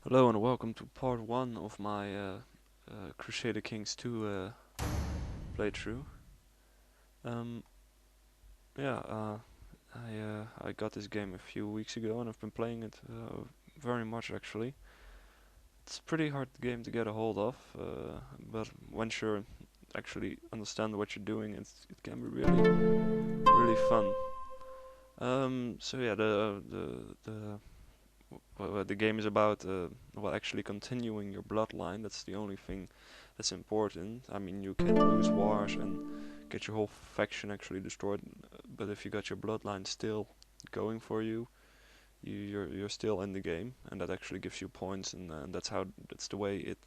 Hello and welcome to part 1 of my Crusader Kings 2 playthrough. Um, yeah, I got this game a few weeks ago and I've been playing it very much actually. It's a pretty hard game to get a hold of, but once you actually understand what you're doing, it can be really fun. So yeah, the game is about well, actually continuing your bloodline. That's the only thing that's important. I mean, you can lose wars and get your whole faction actually destroyed, but if you got your bloodline still going for you, you're still in the game, and that actually gives you points, and that's the way it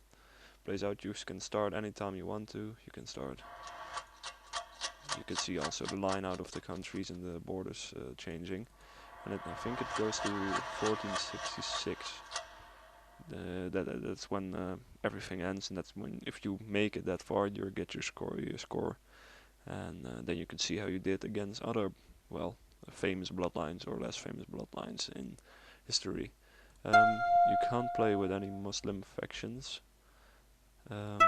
plays out. You can start anytime you want to. You can start. You can see also the line out of the countries and the borders changing, and I think it goes to 1466. That's when everything ends, and that's when if you make it that far, you get your score, and then you can see how you did against other, well, famous bloodlines or less famous bloodlines in history. You can't play with any Muslim factions, um,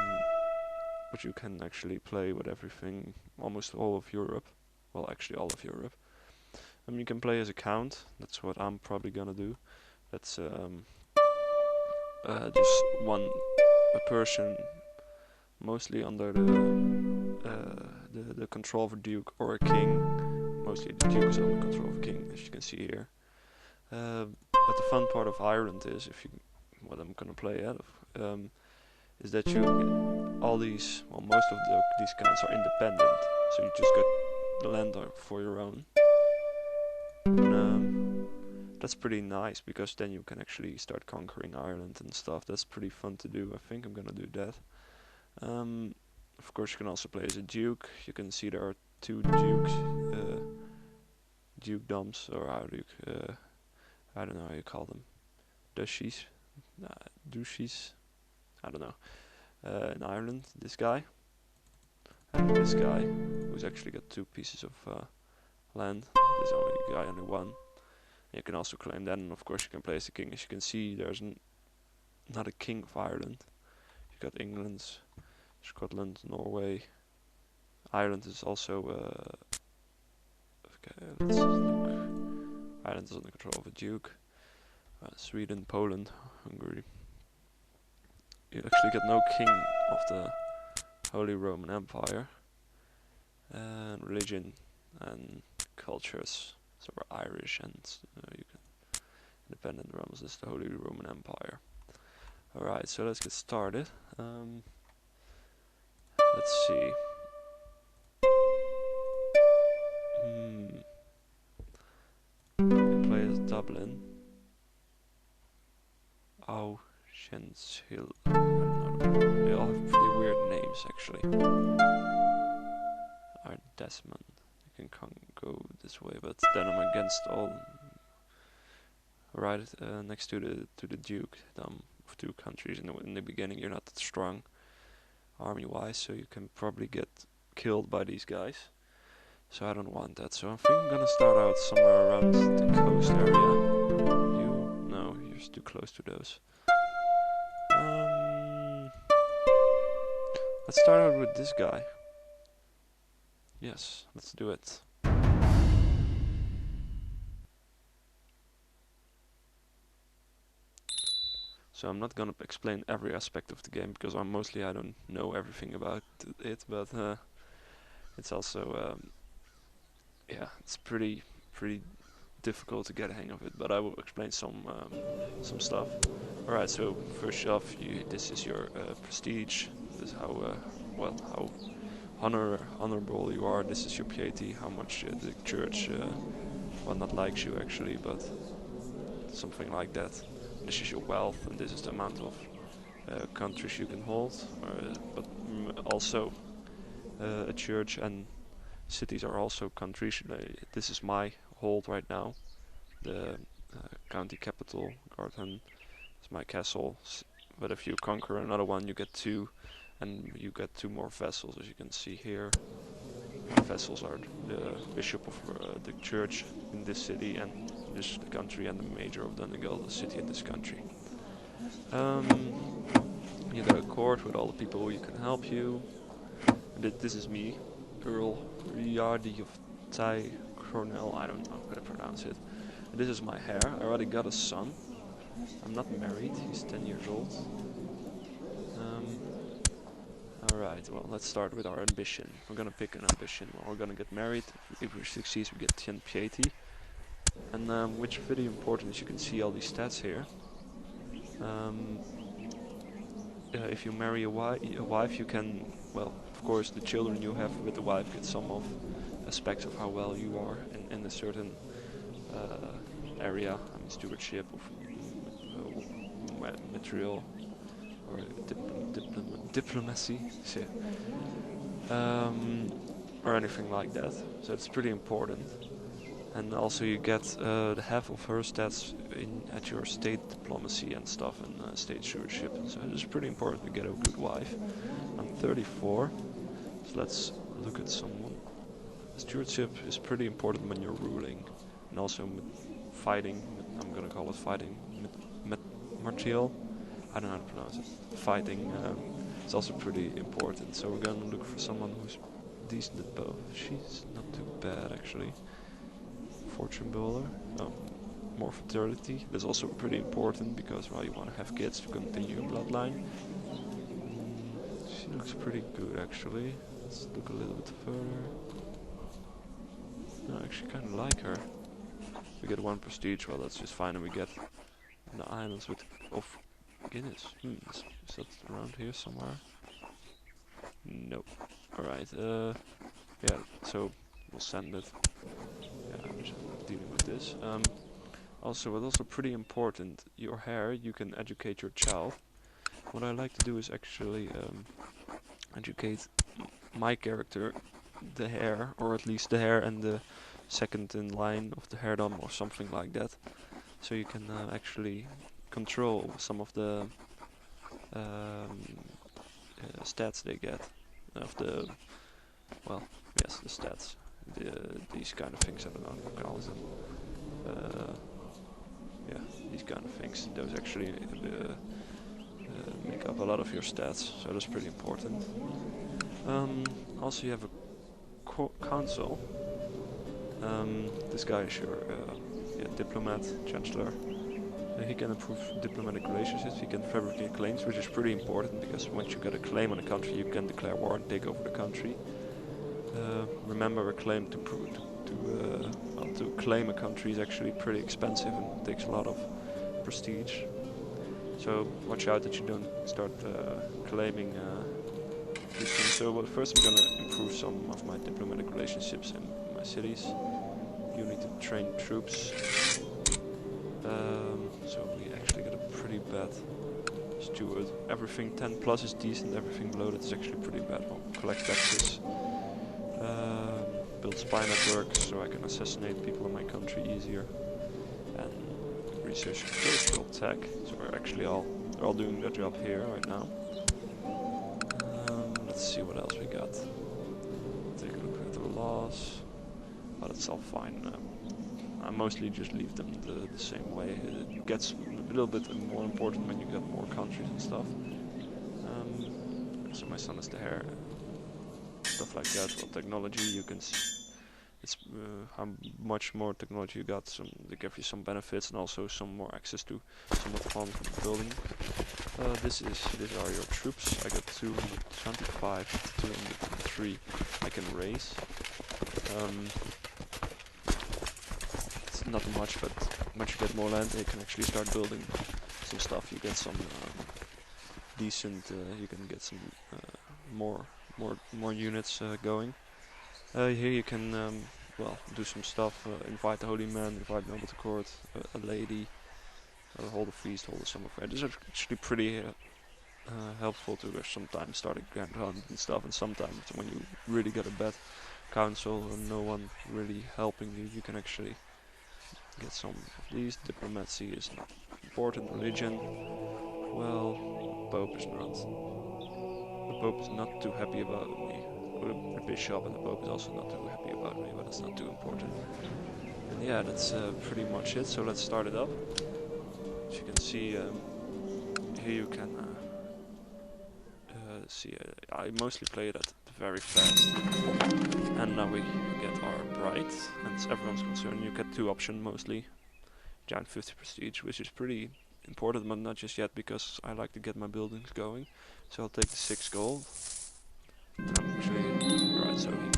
but you can actually play with everything, almost all of Europe. Well, actually all of Europe. You can play as a count. That's what I'm probably gonna do. That's just a person, mostly under the control of a duke or a king. Mostly the duke is under control of a king, as you can see here. But the fun part of Ireland is, what I'm gonna play out of, is that all these, well, most of these counts are independent, so you just get the land for your own. And, that's pretty nice because then you can actually start conquering Ireland and stuff. That's pretty fun to do. I think I'm gonna do that. Of course, you can also play as a duke. You can see there are two dukes, dukedoms, or I don't know how you call them, duchies, duchies. I don't know. In Ireland, this guy and this guy, who's actually got two pieces of land. This guy only one. You can also claim that, and of course you can play as the king. As you can see, there's not a king of Ireland. You got England, Scotland, Norway. Ireland is also. Okay, let's look. Ireland is under control of a duke. Sweden, Poland, Hungary. You actually get no king of the Holy Roman Empire. And religion and cultures. So we're Irish, and you can independent realms is the Holy Roman Empire. Alright, so let's get started. Let's see. You can play as Dublin. Auschwitz Hill. I don't know. They all have pretty weird names actually. Desmond. You can go this way, but then I'm against all. Right next to the Duke of two countries. In the beginning, you're not that strong army-wise, so you can probably get killed by these guys. So I don't want that. So I think I'm gonna start out somewhere around the coast area. No, you're too close to those. Let's start out with this guy. Yes, let's do it. So I'm not gonna explain every aspect of the game because I don't know everything about it, but it's also yeah, it's pretty difficult to get a hang of it. But I will explain some stuff. All right, so first off, this is your prestige. This is how how honorable you are. This is your piety, how much the church well, not likes you actually, but something like that. This is your wealth, and this is the amount of countries you can hold. But also a church and cities are also countries. This is my hold right now. The county capital, Garden, is my castle. But if you conquer another one, you get two, and you get two more vassals, as you can see here. Vassals are the bishop of the church in this city and this country, and the major of Donegal, the city in this country. You got a court with all the people who can help you. And this is me, Earl Riardi of Tai Cornell. I don't know how to pronounce it. And this is my heir. I already got a son. I'm not married. He's 10 years old. Alright, well, let's start with our ambition. We're gonna pick an ambition. Well, we're gonna get married. If we succeed, we get 10 piety. And which is very important is you can see all these stats here. If you marry a wife, you can, well, of course, the children you have with the wife get some of aspects of how well you are in a certain area. I mean, stewardship of material or diplomacy, or anything like that. So it's pretty important. And also you get the half of her stats at your state diplomacy and stuff and state stewardship. So it's pretty important to get a good wife. I'm 34, so let's look at someone. Stewardship is pretty important when you're ruling, and also fighting. I'm gonna call it fighting. Martial. I don't know how to pronounce it. Fighting is also pretty important. So we're gonna look for someone who's decent at both. She's not too bad actually. Fortune builder, more fertility. That's also pretty important because, well, you want to have kids to continue your bloodline. She looks pretty good actually. Let's look a little bit further. No, I actually kind of like her. We get 1 prestige, well, that's just fine, and we get the islands with of Guinness. Is that around here somewhere? Nope. Alright, yeah, so we'll send it. Yeah, I'm just dealing with this. Also, what's also pretty important, your heir, you can educate your child. What I like to do is actually educate my character, the heir, or at least the heir and the second in line of the heirdom or something like that. So you can actually control some of the stats they get. Of the, well, yes, the stats. These kind of things, I don't know how to call them. Yeah, these kind of things. Those actually make up a lot of your stats, so that's pretty important. Also, you have a council. This guy is your diplomat, chancellor. He can improve diplomatic relationships. He can fabricate claims, which is pretty important because once you get a claim on a country, you can declare war and take over the country. Remember, a claim to claim a country is actually pretty expensive and takes a lot of prestige. So watch out that you don't start claiming these things. So well, first I'm gonna improve some of my diplomatic relationships in my cities. You need to train troops. So we actually got a pretty bad steward. Everything 10 plus is decent, everything below that is actually pretty bad. Well, collect taxes. Build spy networks so I can assassinate people in my country easier. And research social tech. So we're actually all doing their job here right now. Let's see what else we got. Take a look at the laws. Oh, that's all fine. I mostly just leave them the same way. It gets a little bit more important when you get more countries and stuff. So my son is the heir. Stuff like that. Well, technology, you can it's how much more technology you got. They give you some benefits and also some more access to some of the farms of the building. These are your troops. I got 225, 203. I can raise. It's not much, but once you get more land, you can actually start building some stuff. You get some decent. You can get some more units going. Here you can well, do some stuff. Invite the holy man, invite noble to court, a lady, hold a feast, hold a summer fair. This is actually pretty helpful to sometimes start a grand hunt and stuff. And sometimes when you really get a bad council and no one really helping you, you can actually get some of these. Diplomacy is important. Religion, well, Pope is not. The Pope is not too happy about me. The bishop and the Pope is also not too happy about me, but it's not too important. And yeah, that's pretty much it. So let's start it up. As you can see, here you can see, I mostly play it at very fast. And now we get our bride, and as everyone's concerned, you get 2 options mostly. Giant 50 prestige, which is pretty important, but not just yet, because I like to get my buildings going. So I'll take the 6 gold. And I'm actually, right, so we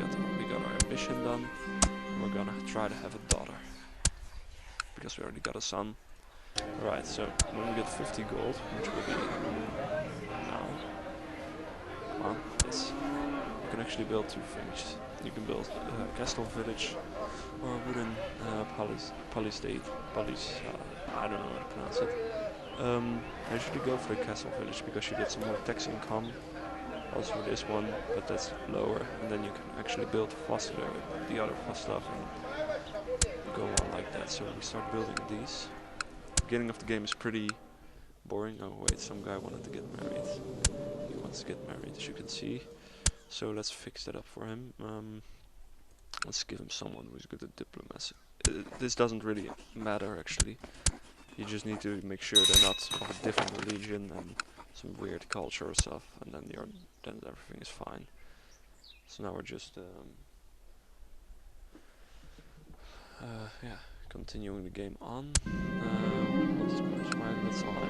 got our ambition done. And we're gonna try to have a daughter, because we already got a son. Alright, so when we get 50 gold, which will be now, come on, yes, you can actually build 2 things. You can build a castle village or a wooden palisade, I don't know how to pronounce it. I usually go for the castle village because you get some more tax income, also with this one, but that's lower, and then you can actually build faster with the other stuff and go on like that. So we start building these. Beginning of the game is pretty boring. Oh wait, some guy wanted to get married. He wants to get married, as you can see. So let's fix that up for him. Let's give him someone who's good at diplomacy. This doesn't really matter actually. You just need to make sure they're not of a different religion and some weird culture or stuff, and then everything is fine. So now we're just yeah, continuing the game on. That's all.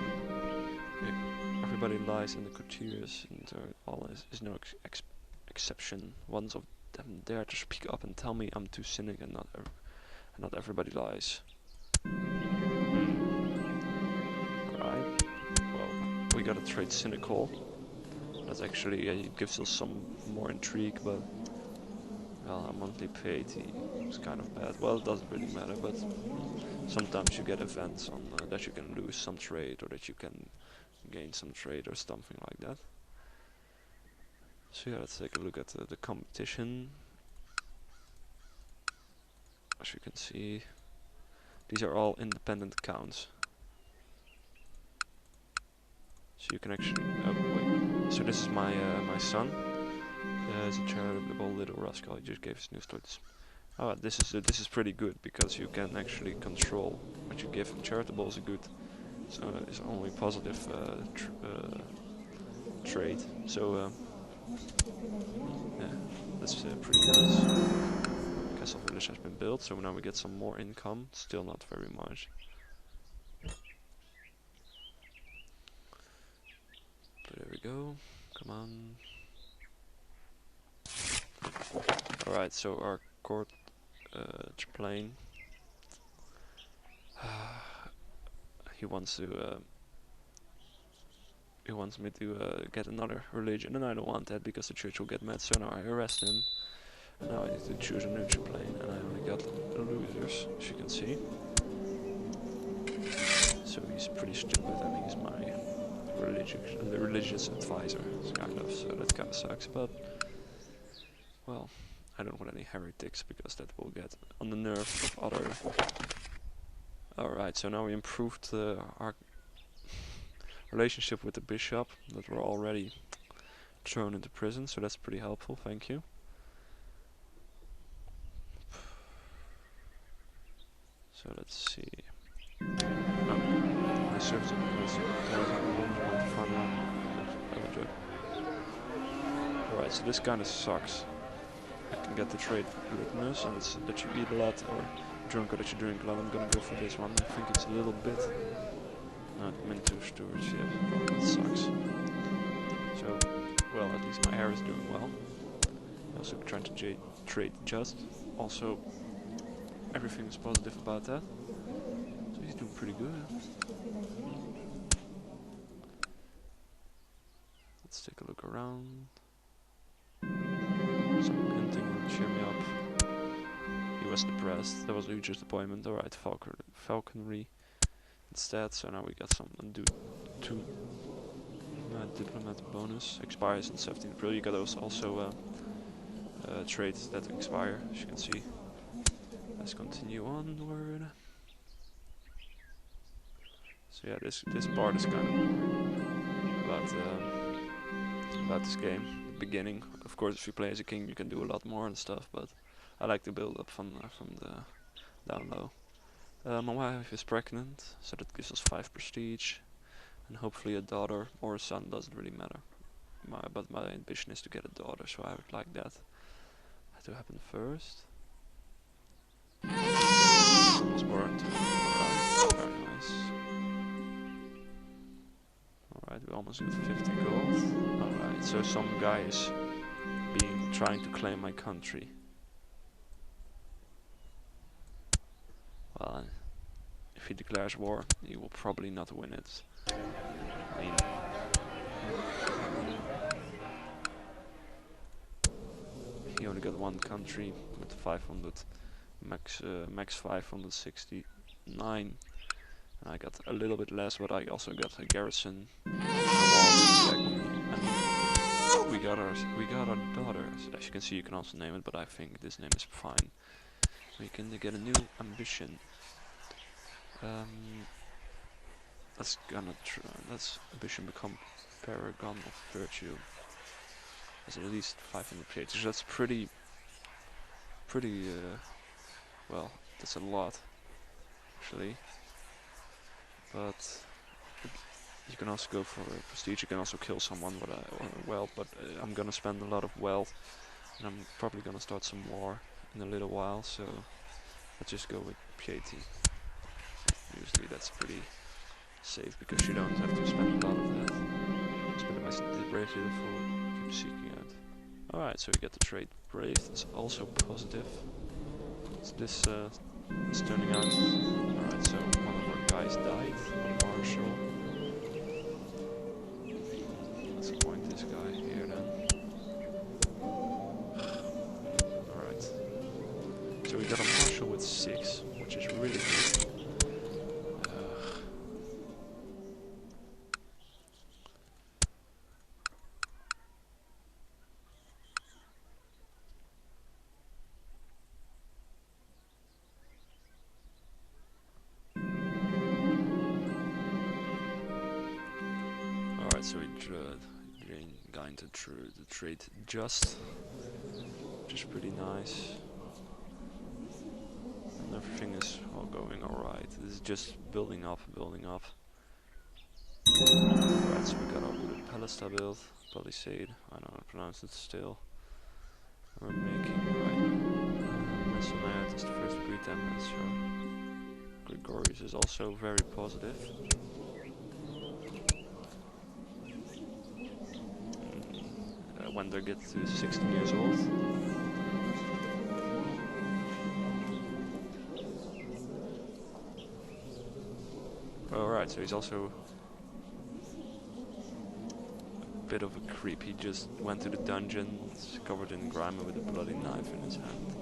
Everybody lies in the courtiers, and all is no exception. Ones of them dare to speak up and tell me I'm too cynic, and not everybody lies. Right. Well, we gotta trade cynical. That's actually it gives us some more intrigue, but well, our monthly paid is kind of bad. Well, it doesn't really matter, but sometimes you get events on that you can lose some trade or that you can gain some trade or something like that. So yeah, let's take a look at the competition. As you can see, these are all independent accounts. So you can actually, oh wait, so this is my my son. He's a charitable little rascal. He just gave his news toys. Oh, this is pretty good because you can actually control what you give. Charitable is a good, so it's only positive trade. So yeah, that's pretty nice. Castle village has been built, so now we get some more income. Still not very much. But there we go. Come on. Alright, so our court plane. He wants me to get another religion, and I don't want that because the church will get mad. So now I arrest him. Now I need to choose a neutral plane, and I only got losers, as you can see. So he's pretty stupid, and he's my religious advisor, kind of. So that kind of sucks, but well, I don't want any heretics because that will get on the nerves of other. Alright, so now we improved our relationship with the bishop that were already thrown into prison, so that's pretty helpful, thank you. So let's see. My service Alright, so this kind of sucks. I can get the trait gluttonous, and it's that you eat a lot, or drunk, or that you drink a lot. I'm gonna go for this one. I think it's a little bit. Not mental stewardship. Well, that sucks. So, well, at least my hair is doing well. Also trying to trade just. Also, everything is positive about that. So he's doing pretty good. Let's take a look around. Some hinting will cheer me up. He was depressed. That was a huge disappointment. Alright, falconry instead. So now we got some two diplomat bonus. Expires on 17th April. You got those also trades that expire, as you can see. Let's continue onward. So yeah, this part is kind of boring about this game. The beginning, of course, if you play as a king, you can do a lot more and stuff. But I like to build up from the down low. My wife is pregnant, so that gives us 5 prestige, and hopefully a daughter or a son, doesn't really matter. But my ambition is to get a daughter, so I would like that to happen first. Son was born to very nice. Alright, we almost got 50 gold. Alright, so some guy is trying to claim my country. Well, if he declares war, he will probably not win it. I mean, he only got one country with 500 max 569. I got a little bit less, but I also got a garrison. And we got our daughter. As you can see, you can also name it, but I think this name is fine. We can get a new ambition. Let's ambition become Paragon of Virtue. There's at least 500 pages. That's pretty. Well, that's a lot, actually. But you can also go for prestige. You can also kill someone with wealth. But I'm gonna spend a lot of wealth, and I'm probably gonna start some war in a little while. So let's just go with piety. Usually that's pretty safe because you don't have to spend a lot of that. Spend the brave beautiful, keep seeking out. Alright, so we get the trait brave. That's also positive. So this is turning out. Alright, so one of our guys died. The marshal. Let's appoint this guy here then. Alright. So we got a marshal with 6, which is really good. So we gained the trait just, which is pretty nice, and everything is all going alright. This is just building up. Alright, so we got our wooden palace built, palisade, I don't know how to pronounce it still. We're making, Masonite is the first degree damage, so Gregorius is also very positive. When they get to 16 years old. Alright, so he's also a bit of a creep. He just went to the dungeon, covered in grime with a bloody knife in his hand.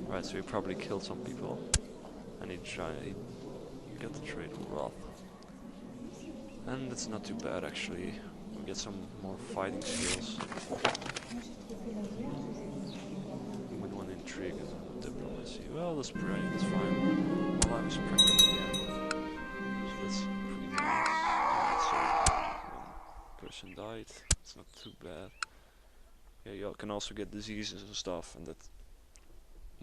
Right, so he probably killed some people. And he got the trait Wrath. And it's not too bad actually. We get some more fighting skills. With one intrigue and diplomacy. Well, that's fine. My life is pregnant again. So that's pretty nice. So one person died. It's not too bad. Yeah, you can also get diseases and stuff, and that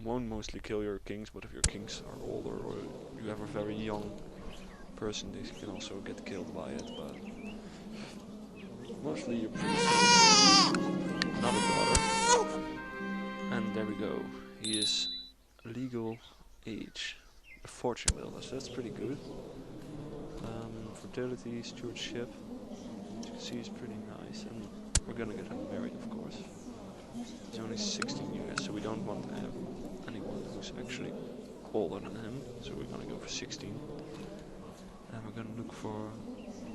won't mostly kill your kings, but if your kings are older or you have a very young person, they can also get killed by it, but mostly you're pretty safe. Another daughter. And there we go. He is legal age. A fortune builder, so that's pretty good. Fertility, stewardship. As you can see, he's pretty nice. And we're gonna get him married, of course. He's only 16 years, so we don't want to have anyone who's actually older than him. So we're gonna go for 16. And we're gonna look for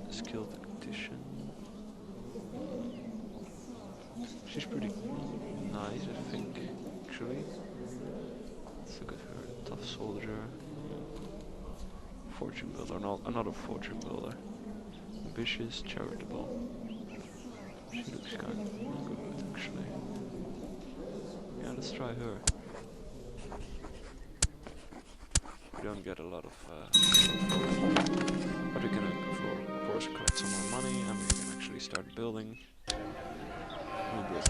a skilled tactician. She's pretty nice, I think, actually. Let's look at her. Tough soldier. Fortune builder, another fortune builder. Ambitious, charitable. She looks kind of good, actually. Yeah, let's try her. We don't get a lot of but we can, of course, collect some more money, and we can actually start building. We build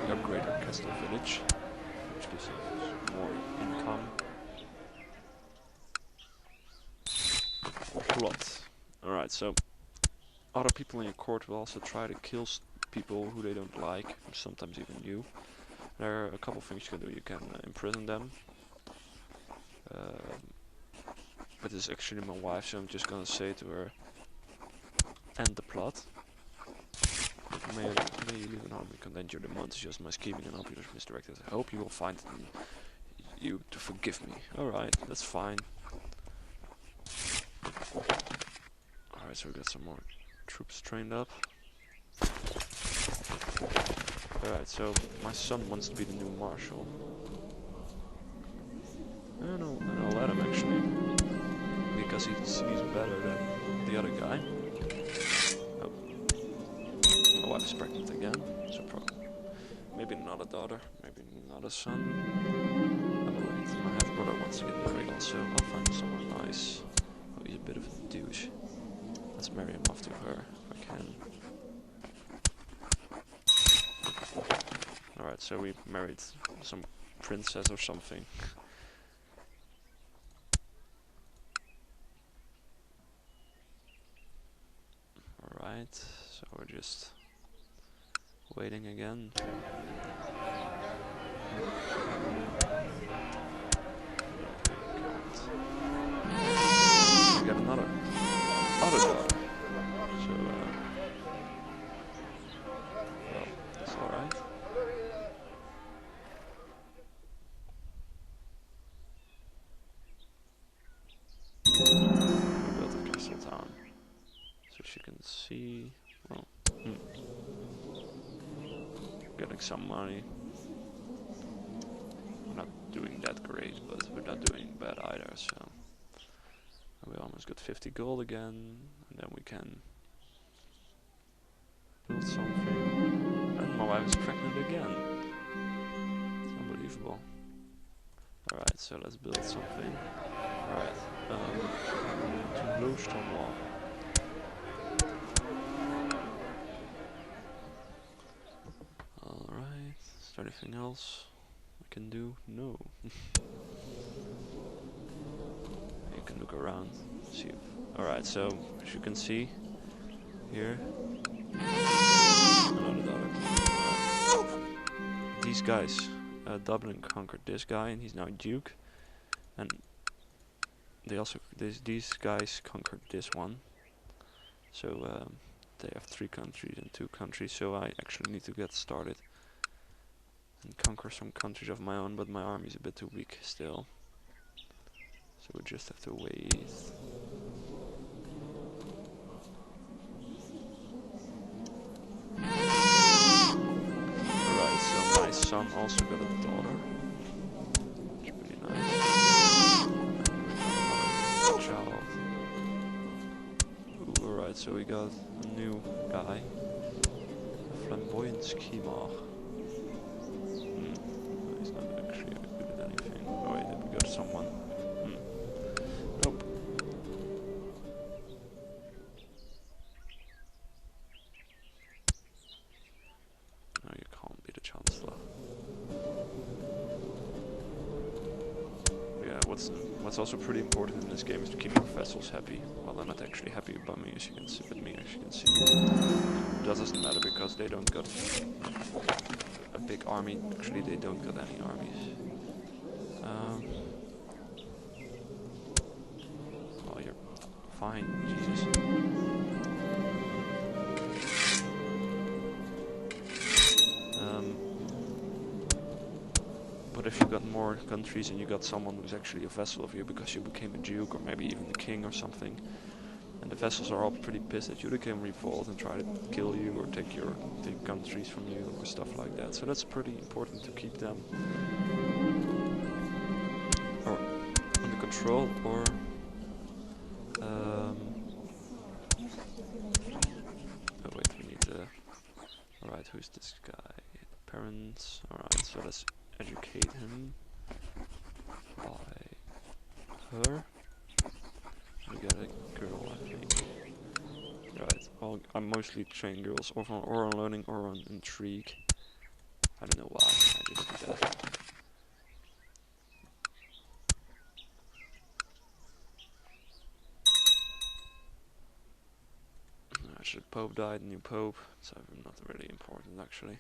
we upgrade our castle village, which gives us more income. Plot. Alright, so other people in your court will also try to kill people who they don't like, sometimes even you. There are a couple things you can do. You can imprison them. But this is actually my wife, so I'm just gonna say to her, end the plot. May you leave an army content your demands, just my scheming and obvious misdirected. I hope you will find it in you to forgive me. Alright, that's fine. Alright, so we got some more troops trained up. Alright, so my son wants to be the new marshal. And I'll let him actually, because he's better than the other guy. Oh, my wife is pregnant again, so maybe not a daughter, maybe not a son. Oh wait, my half brother wants to get married also. I'll find someone nice. Oh, he's a bit of a douche. Let's marry him off to her if I can. Alright, so we married some princess or something. Alright, so we're just waiting again. We got another daughter. So, well, that's alright. We built a castle town. So she can see, well, getting some money. We're not doing that great, but we're not doing bad either, so. We almost got 50 gold again, and then we can build something. And my wife is pregnant again. It's unbelievable. Alright, so let's build something. Alright, to blue stone wall. Alright, is there anything else I can do? No. You can look around, see. Alright, so as you can see here, another daughter. These guys, Dublin conquered this guy, and he's now Duke, and they also these guys conquered this one. So they have 3 countries and 2 countries. So I actually need to get started and conquer some countries of my own, but my army is a bit too weak still. So we just have to wait. Alright, so my son also got a daughter. It's pretty nice. And we got another child. Ooh, alright, so we got a new guy. A flamboyant schemer. He's not actually good at anything. Oh wait, we got someone. Nope. No, you can't be the Chancellor. Yeah, what's also pretty important in this game is to keep your vassals happy. Well, they're not actually happy about me, as you can see, but me, as you can see. That doesn't matter because they don't got a big army. Actually, they don't got any armies. Oh, you're fine, Jesus. But if you got more countries and you got someone who's actually a vassal of you because you became a duke or maybe even the king or something, and the vassals are all pretty pissed at you, they can revolt and try to kill you or take countries from you or stuff like that. So that's pretty important to keep them or under control or oh wait, we need to. Alright, who's this guy? Parents. Alright, so let's educate him by her. We got a girl, I think. Right, well, I mostly train girls or on oral learning or on intrigue. I don't know why, I just do that. after the Pope died, new Pope, so not really important actually.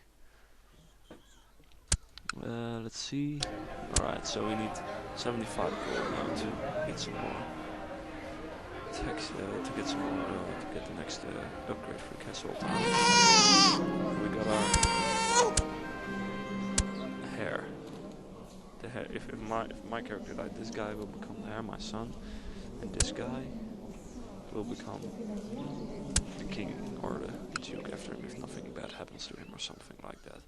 Let's see. Alright, so we need 75 gold now to get some more tax, to get some more, to get the next upgrade for Castle Town. We got our heir. The heir. If my character died, this guy will become the heir, my son, and this guy will become the king or the duke after him if nothing bad happens to him or something like that.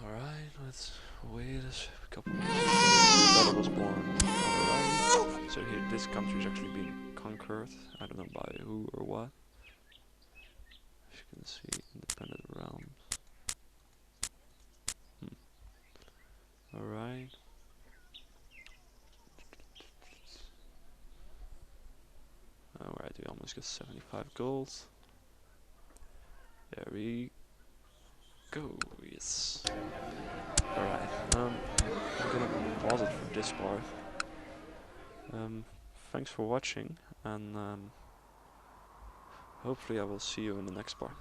Alright, let's wait a couple minutes. My daughter was born. Alright. So here, this country is actually being conquered. I don't know by who or what. As you can see, independent realms. Alright. Alright, we almost got 75 gold. There we go, yes. Alright, I'm gonna pause it for this part. Thanks for watching, and hopefully I will see you in the next part.